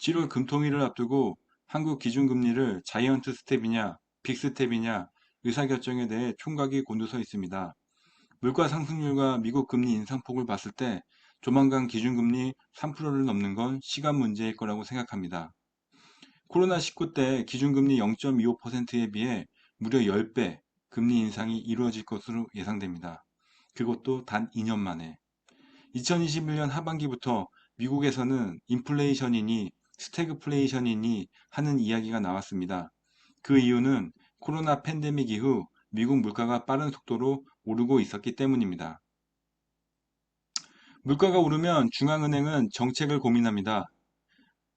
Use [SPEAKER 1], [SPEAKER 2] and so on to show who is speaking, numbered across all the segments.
[SPEAKER 1] 7월 금통위를 앞두고 한국 기준금리를 자이언트 스텝이냐, 빅스텝이냐 의사결정에 대해 총각이 곤두서 있습니다. 물가 상승률과 미국 금리 인상폭을 봤을 때 조만간 기준금리 3%를 넘는 건 시간 문제일 거라고 생각합니다. 코로나19 때 기준금리 0.25%에 비해 무려 10배 금리 인상이 이루어질 것으로 예상됩니다. 그것도 단 2년 만에. 2021년 하반기부터 미국에서는 인플레이션이니 스태그플레이션이니 하는 이야기가 나왔습니다. 그 이유는 코로나 팬데믹 이후 미국 물가가 빠른 속도로 오르고 있었기 때문입니다. 물가가 오르면 중앙은행은 정책을 고민합니다.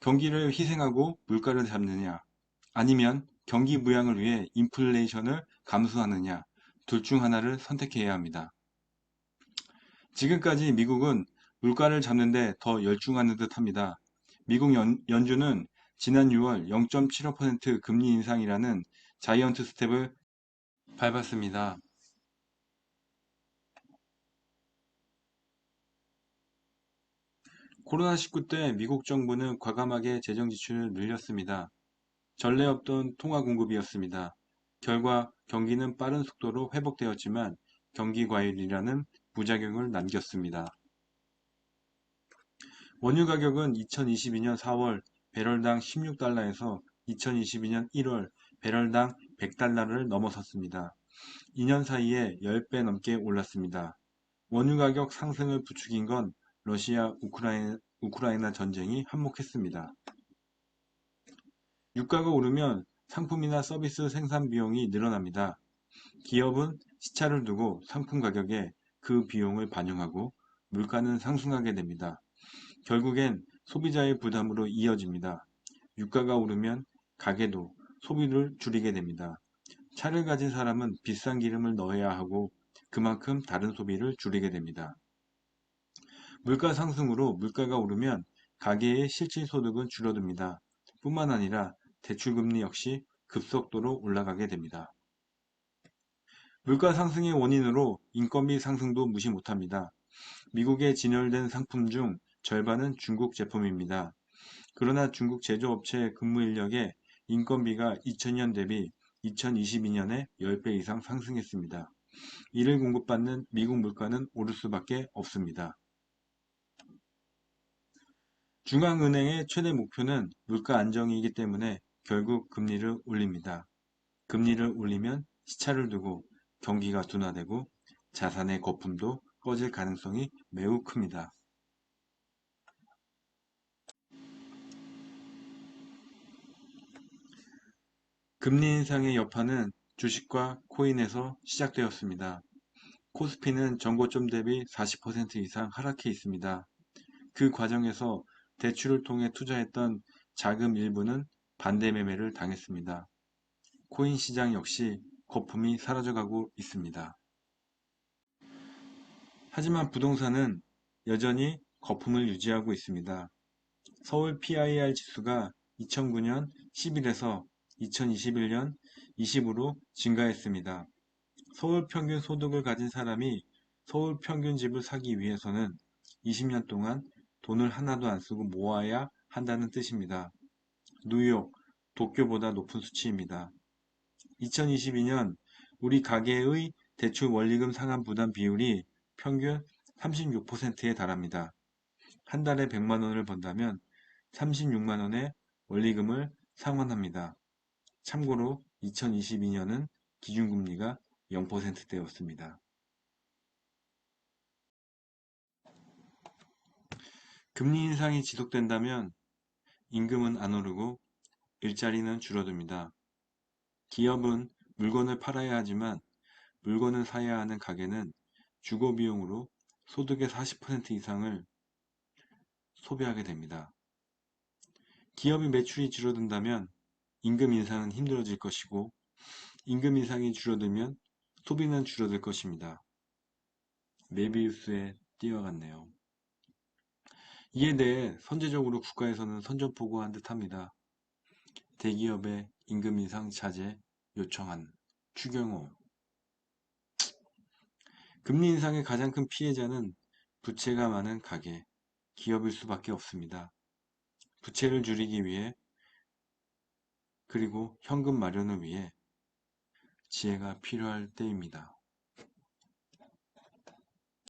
[SPEAKER 1] 경기를 희생하고 물가를 잡느냐, 아니면 경기 부양을 위해 인플레이션을 감수하느냐, 둘 중 하나를 선택해야 합니다. 지금까지 미국은 물가를 잡는데 더 열중하는 듯합니다. 미국 연준은 지난 6월 0.75% 금리 인상이라는 자이언트 스텝을 밟았습니다. 코로나19 때 미국 정부는 과감하게 재정 지출을 늘렸습니다. 전례 없던 통화 공급이었습니다. 결과 경기는 빠른 속도로 회복되었지만 경기 과열이라는 부작용을 남겼습니다. 원유 가격은 2022년 4월 배럴당 16달러에서 2022년 1월 배럴당 100달러를 넘어섰습니다. 2년 사이에 10배 넘게 올랐습니다. 원유 가격 상승을 부추긴 건 러시아 우크라이나 전쟁이 한몫했습니다. 유가가 오르면 상품이나 서비스 생산 비용이 늘어납니다. 기업은 시차를 두고 상품 가격에 그 비용을 반영하고 물가는 상승하게 됩니다. 결국엔 소비자의 부담으로 이어집니다. 유가가 오르면 가게도 소비를 줄이게 됩니다. 차를 가진 사람은 비싼 기름을 넣어야 하고 그만큼 다른 소비를 줄이게 됩니다. 물가 상승으로 물가가 오르면 가계의 실질소득은 줄어듭니다. 뿐만 아니라 대출금리 역시 급속도로 올라가게 됩니다. 물가 상승의 원인으로 인건비 상승도 무시 못합니다. 미국에 진열된 상품 중 절반은 중국 제품입니다. 그러나 중국 제조업체 근무 인력의 인건비가 2000년 대비 2022년에 10배 이상 상승했습니다. 이를 공급받는 미국 물가는 오를 수밖에 없습니다. 중앙은행의 최대 목표는 물가 안정이기 때문에 결국 금리를 올립니다. 금리를 올리면 시차를 두고 경기가 둔화되고 자산의 거품도 꺼질 가능성이 매우 큽니다. 금리 인상의 여파는 주식과 코인에서 시작되었습니다. 코스피는 전고점 대비 40% 이상 하락해 있습니다. 그 과정에서 대출을 통해 투자했던 자금 일부는 반대 매매를 당했습니다. 코인 시장 역시 거품이 사라져가고 있습니다. 하지만 부동산은 여전히 거품을 유지하고 있습니다. 서울 PIR 지수가 2009년 10일에서 2021년 20으로 증가했습니다. 서울 평균 소득을 가진 사람이 서울 평균 집을 사기 위해서는 20년 동안 돈을 하나도 안 쓰고 모아야 한다는 뜻입니다. 뉴욕, 도쿄보다 높은 수치입니다. 2022년 우리 가계의 대출 원리금 상환 부담 비율이 평균 36%에 달합니다. 한 달에 100만 원을 번다면 36만 원의 원리금을 상환합니다. 참고로 2022년은 기준금리가 0%대였습니다. 금리 인상이 지속된다면 임금은 안 오르고 일자리는 줄어듭니다. 기업은 물건을 팔아야 하지만 물건을 사야 하는 가게는 주거비용으로 소득의 40% 이상을 소비하게 됩니다. 기업의 매출이 줄어든다면 임금 인상은 힘들어질 것이고 임금 인상이 줄어들면 소비는 줄어들 것입니다. 메비우스에 뛰어갔네요. 이에 대해 선제적으로 국가에서는 선전포고한 듯합니다. 대기업의 임금 인상 자제 요청한 추경호. 금리 인상의 가장 큰 피해자는 부채가 많은 가계, 기업일 수밖에 없습니다. 부채를 줄이기 위해 그리고 현금 마련을 위해 지혜가 필요할 때입니다.